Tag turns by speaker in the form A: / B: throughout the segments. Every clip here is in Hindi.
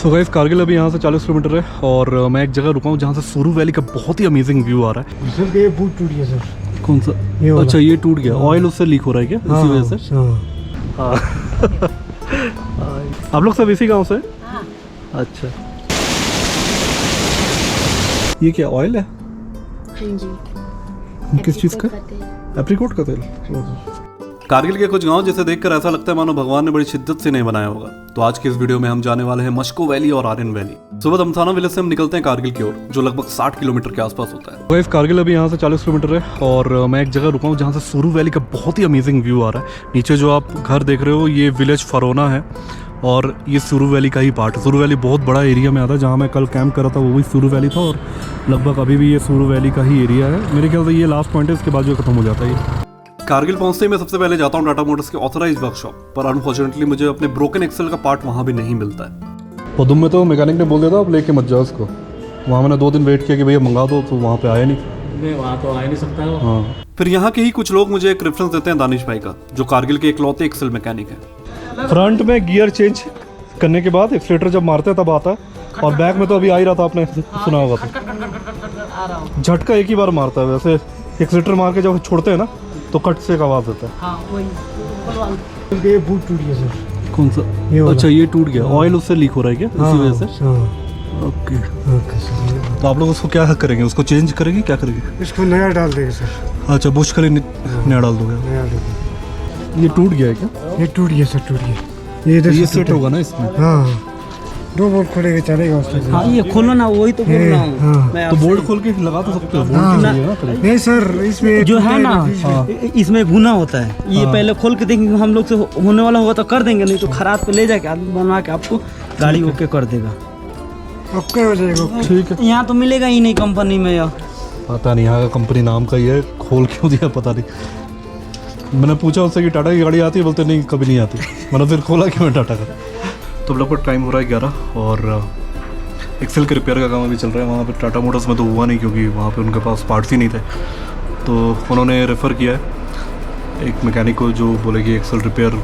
A: सो गाइस कारगिल अभी यहाँ से 40 किलोमीटर है और मैं एक जगह रुका हूँ जहाँ से सुरू वैली का बहुत ही अमेजिंग व्यू आ रहा है।
B: सर ये बूट टूट गया सर।
A: कौन सा? अच्छा ये टूट गया, ऑयल उससे लीक हो रहा है क्या? इसी वजह से। हाँ। आप लोग सब इसी गांव से? अच्छा ये क्या ऑयल है? किस चीज़ का? एप्रिकॉट का तेल। कारगिल के कुछ गांव जिसे देखकर ऐसा लगता है मानो भगवान ने बड़ी शिद्दत से नहीं बनाया होगा। तो आज की इस वीडियो में हम जाने वाले हैं मश्को वैली और आर्यन वैली। सुबह दमथाना विलेज से हम निकलते हैं कारगिल की ओर, जो लगभग 60 किलोमीटर के आसपास होता है। गाइस कारगिल अभी यहाँ से 40 किलोमीटर है और मैं एक जगह रुका हूँ जहाँ से सुरू वैली का बहुत ही अमेजिंग व्यू आ रहा है। नीचे जो आप घर देख रहे हो ये विलेज फरोना है और ये सुरू वैली का ही पार्ट है। सुरू वैली बहुत बड़ा एरिया में आता है। जहाँ मैं कल कैंप कर रहा था वो भी सुरू वैली था और लगभग अभी भी ये सुरू वैली का ही एरिया है। मेरे ख्याल से ये लास्ट पॉइंट है, इसके बाद जो खत्म हो जाता है ये। कारगिल पहुंचते ही मैं सबसे पहले जाता हूं टाटा मोटर्स के ऑथराइज्ड वर्कशॉप पर। अनफॉर्चुनेटली मुझे अपने ब्रोकन एक्सेल का पार्ट वहां भी नहीं मिलता है। पदुम में तो मैकेनिक ने बोल दिया था आप लेके मत जाओ उसको। वहाँ मैंने 2 दिन वेट किया कि भैया मंगा दो, तो वहाँ पे आया नहीं।
B: वहाँ तो आ नहीं सकता है।
A: हाँ फिर यहाँ के ही कुछ लोग मुझे एक रेफरेंस देते हैं दानिश भाई का, जो कारगिल के इकलौते एक्सेल मैकेनिक है। फ्रंट में गियर चेंज करने के बाद एक्सीलेटर जब मारते हैं तब आता है, और बैक में तो अभी आ ही रहा था, आपने सुना होगा तो झटका एक ही बार मारता है। वैसे एक्सीलेटर मार के जब छोड़ते हैं ना तो कट से एक आवाज देता है।
B: हाँ, वही। ये बूट टूट गया सर।
A: कौन सा? अच्छा ये टूट गया, ऑयल उससे लीक हो रहा है क्या? इसी वजह से। ओके तो आप लोग उसको क्या करेंगे? उसको चेंज करेंगे, क्या करेंगे?
B: इसको नया डाल देंगे सर।
A: अच्छा बुश करें नया डाल दोगे? ये टूट गया है क्या?
B: ये टूट गया सर, टूट गया। ये
A: सेट होगा ना इसमें?
B: हाँ 2 बोल्ट खोलेंगे चलेगा उसमें।
C: हाँ ये खोलो ना, वही तो बोल रहा हूँ।
B: हाँ।
A: तो बोल्ट खोल के लगा तो सकते हो।
B: नहीं सर इसमें
C: जो है ना इसमें गुना होता है। ये पहले खोल के देखेंगे, हम लोग से होने वाला होगा तो कर देंगे, नहीं तो खराब पे ले जाके आदमी बनवा के आपको गाड़ी ओके कर देगा।
B: ओके हो जाएगा।
A: ठीक है।
C: यहाँ तो मिलेगा ही नहीं कंपनी में। यह
A: पता नहीं यहाँ का कंपनी नाम का ही है, खोल क्यों दिया पता नहीं। मैंने पूछा उससे कि टाटा की गाड़ी आती है, बोलते नहीं कभी नहीं आती। मैंने फिर खोला कि मैं टाटा का। तो लगभग टाइम हो रहा है 11 और एक्सेल के रिपेयर का काम अभी चल रहा है। वहाँ पे टाटा मोटर्स में तो हुआ नहीं क्योंकि वहाँ पे उनके पास पार्ट्स ही नहीं थे। तो उन्होंने रेफ़र किया है एक मैकेनिक को जो बोले कि एक्सेल रिपेयर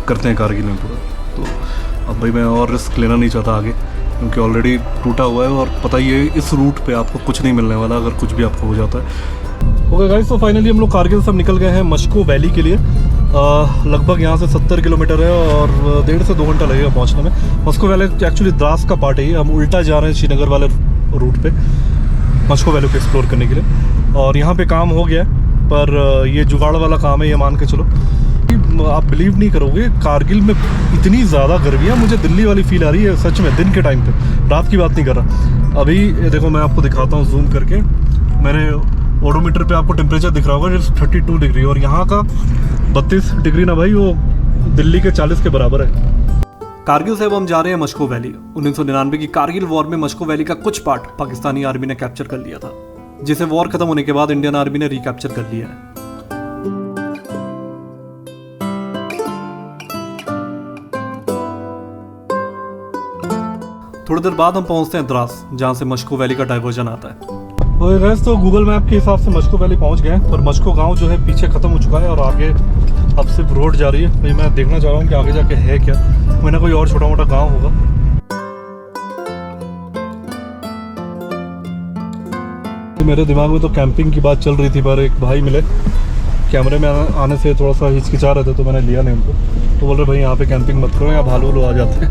A: करते हैं कारगिल में पूरा। तो अब भाई मैं और रिस्क लेना नहीं चाहता आगे, क्योंकि ऑलरेडी टूटा हुआ है और पता ही है इस रूट पे आपको कुछ नहीं मिलने वाला अगर कुछ भी आपको हो जाता है। ओके गाइस, तो फाइनली हम लोग कारगिल से निकल गए हैं मश्को वैली के लिए। लगभग यहाँ से 70 किलोमीटर है और 1.5 से 2 घंटा लगेगा पहुँचने में। मश्को वैली एक्चुअली द्रास का पार्ट है। हम उल्टा जा रहे हैं श्रीनगर वाले रूट पे मश्को वैली को एक्सप्लोर करने के लिए। और यहाँ पे काम हो गया है, पर ये जुगाड़ वाला काम है, ये मान के चलो। आप बिलीव नहीं करोगे कारगिल में इतनी ज़्यादा गर्मी है, मुझे दिल्ली वाली फील आ रही है सच में दिन के टाइम पे। रात की बात नहीं कर रहा। अभी देखो मैं आपको दिखाता हूँ जूम करके। मैंने ओडोमीटर पे आपको टेम्परेचर दिख रहा होगा 32 डिग्री, और यहाँ का 32 डिग्री ना भाई, वो दिल्ली के 40 के बराबर है। कारगिल से अब हम जा रहे हैं मश्को वैली। 1999 की कारगिल वॉर में मश्को वैली का कुछ पार्ट पाकिस्तानी आर्मी ने कैप्चर कर लिया था, जिसे वॉर खत्म होने के बाद इंडियन आर्मी ने रिकैप्चर कर लिया है। थोड़ी देर बाद हम पहुंचते हैं द्रास, जहां से मश्को वैली का डाइवर्जन आता है। और गैस तो गूगल मैप के हिसाब से मश्को वैली पहुंच गए हैं, पर मश्को गांव जो है पीछे खत्म हो चुका है और आगे अब सिर्फ रोड जा रही है। भाई मैं देखना चाह रहा हूँ कि आगे जाके है क्या, मैंने कोई और छोटा मोटा गांव होगा। मेरे दिमाग में तो कैंपिंग की बात चल रही थी, पर एक भाई मिले कैमरे में आने से थोड़ा सा हिचकिचा रहे थे, तो मैंने लिया नहीं उनको। तो बोल रहे भाई यहाँ पे कैंपिंग मत करो, यहाँ भालू आ जाते हैं।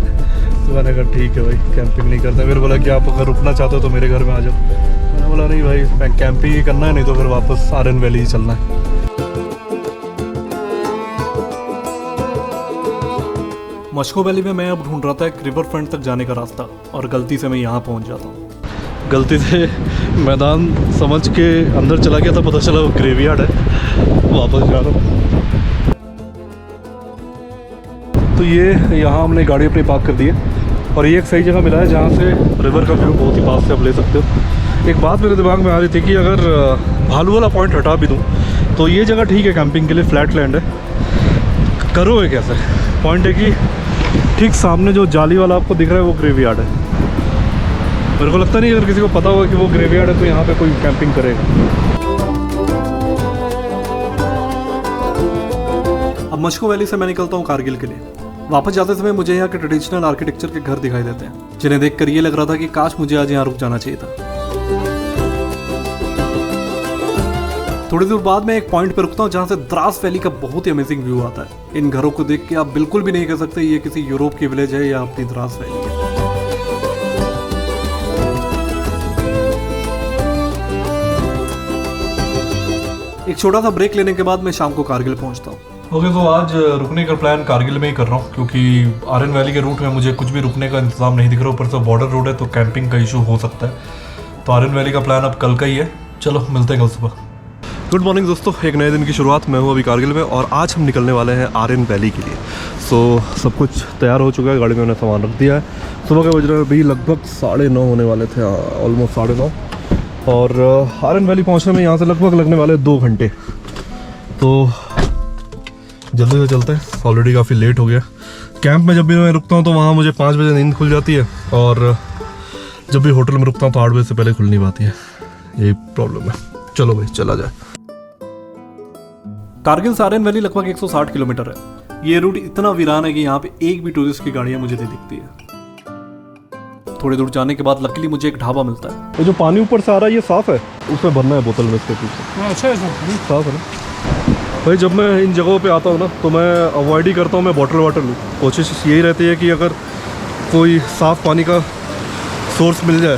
A: तो मैंने कहा ठीक है भाई कैंपिंग नहीं करते। फिर बोला कि आप अगर रुकना चाहते हो तो मेरे घर में आ जाओ। मैंने बोला नहीं भाई मैं कैंपिंग ही करना है, नहीं तो फिर वापस आर्यन वैली ही चलना है। मश्को वैली में मैं अब ढूंढ रहा था एक रिवर फ्रंट तक जाने का रास्ता, और गलती से मैं यहाँ पहुँच जाता हूँ। गलती से मैदान समझ के अंदर चला गया था, पता चला वो ग्रेवयार्ड है। वापस जा रहा हूँ। तो ये यहाँ हमने गाड़ी अपनी पार्क कर दी है, और ये एक सही जगह मिला है जहाँ से रिवर का व्यू बहुत ही पास से आप ले सकते हो। एक बात मेरे दिमाग में आ रही थी कि अगर भालू वाला पॉइंट हटा भी दूँ तो ये जगह ठीक है कैंपिंग के लिए, फ्लैट लैंड है। करोगे कैसे? पॉइंट है कि ठीक सामने जो जाली वाला आपको दिख रहा है वो ग्रेवयार्ड है। मेरे को लगता नहीं अगर किसी को पता होगा कि वो ग्रेवयार्ड है तो यहाँ पे कोई कैंपिंग करेगा। अब मश्को वैली से मैं निकलता हूँ कारगिल के लिए। वापस जाते समय मुझे यहाँ के ट्रेडिशनल आर्किटेक्चर के घर दिखाई देते हैं, जिन्हें देखकर ये लग रहा था कि काश मुझे आज यहाँ रुक जाना चाहिए था। थोड़ी देर बाद मैं एक पॉइंट पर रुकता हूँ जहाँ से द्रास वैली का बहुत ही अमेजिंग व्यू आता है। इन घरों को देख के आप बिल्कुल भी नहीं कह सकते ये किसी यूरोप की विलेज है या अपनी द्रास वैली है। एक छोटा सा ब्रेक लेने के बाद मैं शाम को कारगिल पहुंचता हूँ। ओके, तो आज रुकने का प्लान कारगिल में ही कर रहा हूँ, क्योंकि आर्यन वैली के रूट में मुझे कुछ भी रुकने का इंतजाम नहीं दिख रहा। ऊपर से बॉर्डर रोड है तो कैंपिंग का इशू हो सकता है। तो आर्यन वैली का प्लान अब कल का ही है। चलो मिलते हैं कल सुबह। गुड मॉर्निंग दोस्तों, एक नए दिन की शुरुआत। मैं हूँ अभी कारगिल में और आज हम निकलने वाले हैं आर्यन वैली के लिए। सो सब कुछ तैयार हो चुका है, गाड़ी में मैंने सामान रख दिया है। सुबह के बज रहे अभी लगभग 9:30 होने वाले थे, ऑलमोस्ट 9:30। और आर्यन वैली पहुँचने में यहाँ से लगभग लगने वाले 2 घंटे। तो जल्दी से चलते हैं, ऑलरेडी काफ़ी लेट हो गया। कैंप में जब भी मैं रुकता हूँ तो वहाँ मुझे 5 बजे नींद खुल जाती है, और जब भी होटल में रुकता हूँ तो 8 बजे से पहले खुल नहीं पाती है। यही प्रॉब्लम है। चलो भाई चला जाए। कारगिल से आर्यन वैली लगभग 160 किलोमीटर है। ये रूट इतना वीरान है कि यहाँ पे एक भी टूरिस्ट की गाड़ियाँ मुझे नहीं दिखती है। थोड़ी दूर जाने के बाद लकीली मुझे एक ढाबा मिलता है। ये जो पानी ऊपर से आ रहा है ये साफ है, उसमें भरना है बोतल में इसके पीछे। अच्छा है, साफ है ना भाई। जब मैं इन जगहों पे आता हूँ ना तो मैं अवॉइड ही करता हूँ मैं बॉटल वाटर लूँ। कोशिश यही रहती है कि अगर कोई साफ़ पानी का सोर्स मिल जाए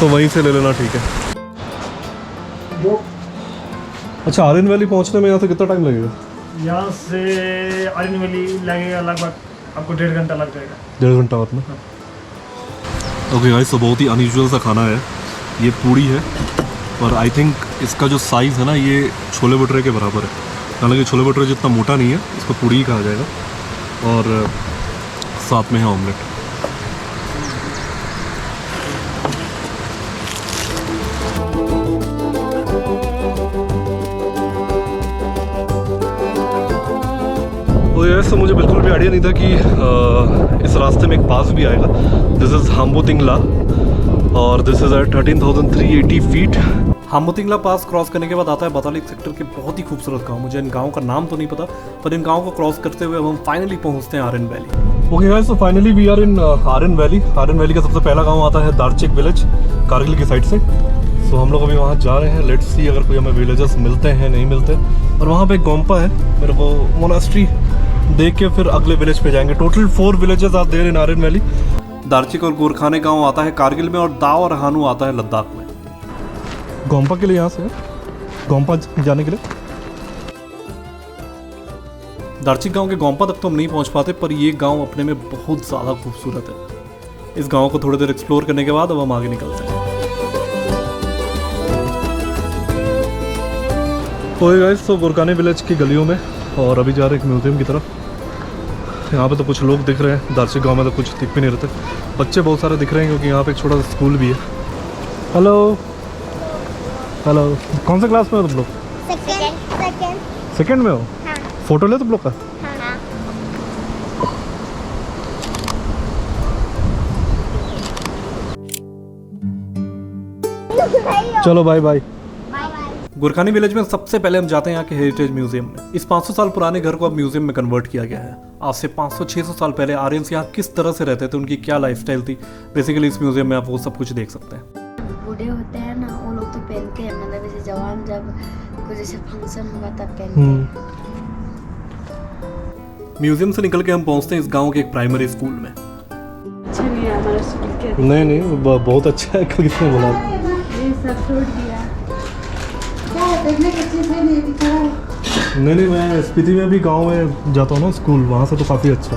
A: तो वहीं से ले लेना, ठीक है। अच्छा, आर्यन वैली पहुंचने में यहाँ से कितना टाइम लगेगा?
B: यहाँ से आर्यन वैली लगेगा लगभग आपको 1.5 घंटा लग जाएगा।
A: 1.5 घंटा मतलब। ओके गाइस, तो बहुत ही अनयूजुअल सा खाना है। ये पूड़ी है और आई थिंक इसका जो साइज़ है ना ये छोले भटूरे के बराबर है। हालांकि छोले भटूरे जितना मोटा नहीं है, इसको पूड़ी ही कहा जाएगा। और साथ में है ऑमलेट। तो ऐसा मुझे बिल्कुल भी आइडिया नहीं था कि इस रास्ते में एक पास भी आएगा। दिस इज़ हाम्बोतिंगला और this is at 13,380 feet. Hambotingla pass cross करने के बाद आता है बतालिक सेक्टर के बहुत ही खूबसूरत गांव। मुझे इन गाँव का नाम तो नहीं पता, पर इन गाँव को क्रॉस करते हुए अब हम फाइनली पहुँचते हैं Aryan Valley. Okay guys, so finally we are in Aryan Valley. Aryan Valley का सबसे पहला गाँव आता है दार्चिक विलेज, कारगिल की साइड से। सो हम लोग अभी वहाँ जा रहे हैं। लेट्स सी अगर कोई हमें विलेजेस मिलते हैं, नहीं मिलते। और वहाँ पे एक गोम्पा है, मेरे को मोनास्ट्री देख के फिर अगले विलेज पे जाएंगे। Total 4 villages are there in Aryan valley. Darchik और गोरखाने गांव आता है कारगिल में, और दाव और हानू आता है लद्दाख में। गोम्पा के लिए यहाँ से है, गोम्पा जाने के लिए। दार्चिक गांव के गोम्पा तक तो हम नहीं पहुंच पाते, पर ये गांव अपने में बहुत ज़्यादा खूबसूरत है। इस गांव को थोड़ी देर एक्सप्लोर करने के बाद अब हम आगे निकलते हैं। तो गाइस, तो गोरखाने विलेज की गलियों में, और अभी जा रहे हैं एक म्यूजियम की तरफ। यहाँ पे तो कुछ लोग दिख रहे हैं। दार्चिक गांव में तो कुछ दिख भी नहीं रहते। बच्चे बहुत सारे दिख रहे हैं क्योंकि यहाँ पे एक छोटा सा स्कूल भी है। हेलो हेलो, कौन से क्लास में हो तुम लोग? सेकंड में हो? हाँ। फोटो ले तुम लोग का? हाँ। चलो बाय बाय। गोरखानी विलेज में सबसे पहले हम जाते हैं यहाँ के हेरिटेज म्यूजियम में। इस 500 साल पुराने घर को अब म्यूजियम में कन्वर्ट किया गया है। आज से 500-600 साल पहले आर्यंस यहाँ किस तरह से रहते थे, उनकी क्या लाइफस्टाइल थी, बेसिकली इस म्यूजियम में आप वो सब कुछ देख सकते हैं।
D: बूढ़े होते हैं ना, वो लोग तो पहनते हैं, मतलब जैसे जवान जब कुछ जैसे फंक्शन होगा तब पहनते हैं।
A: म्यूजियम से निकल के हम पहुँचते हैं इस गाँव के एक प्राइमरी स्कूल में।
D: अच्छा नहीं है हमारा स्कूल के।
A: नहीं बहुत अच्छा है। किसने बोला?
D: ये सब छोड़ दिया।
A: नहीं, मैं स्पीति में भी गांव में जाता हूँ ना स्कूल, वहाँ से तो काफ़ी अच्छा।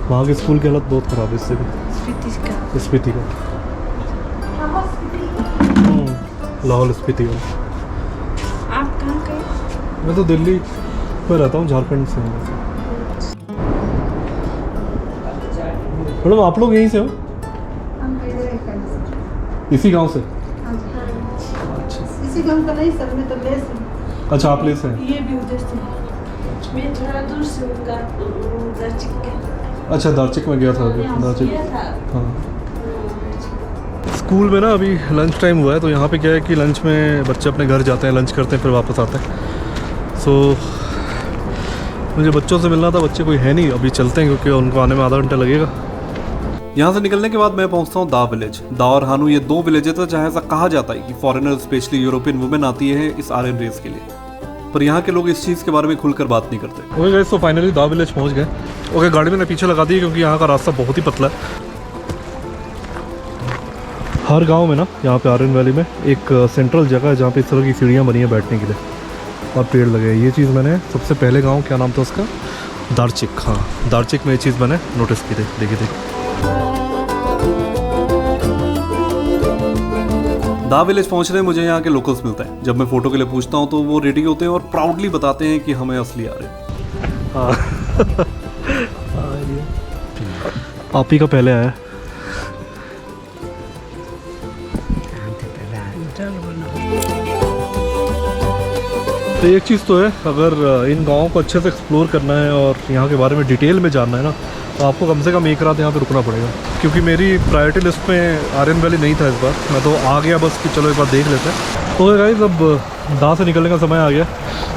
A: वहाँ के स्कूल की हालत बहुत ख़राब है इससे भी। स्पीति का लाहौल स्पीति का।
D: आप कहाँ गए?
A: मैं तो दिल्ली में रहता हूँ, झारखंड से हूँ। मैडम आप लोग यहीं से हो? इसी गांव से?
E: इसी गांव का नहीं सर, मैं तो लेस हूँ।
A: अच्छा, आप लेस हैं?
E: ये भी उधर से। मैं थोड़ा दूर से हूँ, दार्चिक के।
A: अच्छा, दार्चिक में गया था अभी। दार्चिक, हाँ। स्कूल में ना अभी लंच टाइम हुआ है, तो यहाँ पे क्या है कि लंच में बच्चे अपने घर जाते हैं, लंच करते हैं, फिर वापस आते हैं। सो मुझे बच्चों से मिलना था, बच्चे कोई है नहीं, अभी चलते हैं क्योंकि उनको आने में आधा घंटा लगेगा। यहाँ से निकलने के बाद मैं पहुँचता हूँ दा विलेज। दा और हानू ये 2 विलेजेस है जहाँ ऐसा कहा जाता है कि फॉरेनर स्पेशली यूरोपियन वुमेन आती है इस आर्यन रेस के लिए, पर यहाँ के लोग इस चीज़ के बारे में खुलकर बात नहीं करते। ओके गाइस, तो फाइनली दा विलेज पहुँच गए। ओके, गाड़ी मैंने पीछे लगा दी है क्योंकि यहाँ का रास्ता बहुत ही पतला है। हर गांव में ना यहाँ पे आर्यन वैली में एक सेंट्रल जगह है जहाँ पे इस तरह की सीढ़ियाँ बनी है बैठने के लिए और पेड़ लगे हैं। ये चीज़ मैंने सबसे पहले गांव, क्या नाम था उसका, दारचिक, हाँ दारचिक में ये चीज़ मैंने नोटिस की थी। देखिए दा विलेज पहुँचने में मुझे यहाँ के लोकल्स मिलते हैं। जब मैं फ़ोटो के लिए पूछता हूँ तो वो रेडी होते हैं और प्राउडली बताते हैं कि हमें असली आ रहे हैं। आप ही का पहले आया। तो एक चीज़ तो है, अगर इन गाँवों को अच्छे से एक्सप्लोर करना है और यहाँ के बारे में डिटेल में जानना है ना, तो आपको कम से कम एक रात यहाँ पे रुकना पड़ेगा। क्योंकि मेरी प्रायोरिटी लिस्ट में आर्यन वैली नहीं था इस बार, मैं तो आ गया बस कि चलो एक बार देख लेते हैं। तो गाइस, अब दा से निकलने का समय आ गया।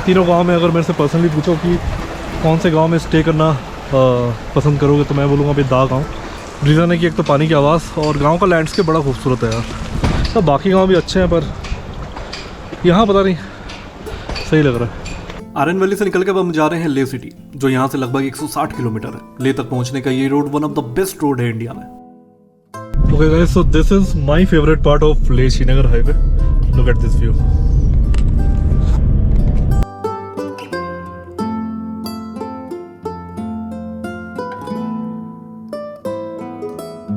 A: तीनों गाँव में अगर मेरे से पर्सनली पूछो कि कौन से गाँव में स्टे करना पसंद करोगे, तो मैं बोलूँगा भाई दा गाँव। रीज़न है कि एक तो पानी की आवाज़ और गाँव का लैंडस्केप बड़ा खूबसूरत है यार। तो बाकी गाँव भी अच्छे हैं पर यहाँ पता नहीं सही लग रहा है। आर्यन वैली से निकल के अब हम जा रहे हैं लेह सिटी, जो यहाँ से लगभग 160 किलोमीटर है। लेह तक पहुँचने का ये road one of the best road है इंडिया में। Okay guys, so this is my favourite part of Leh Srinagar highway. Look at this view.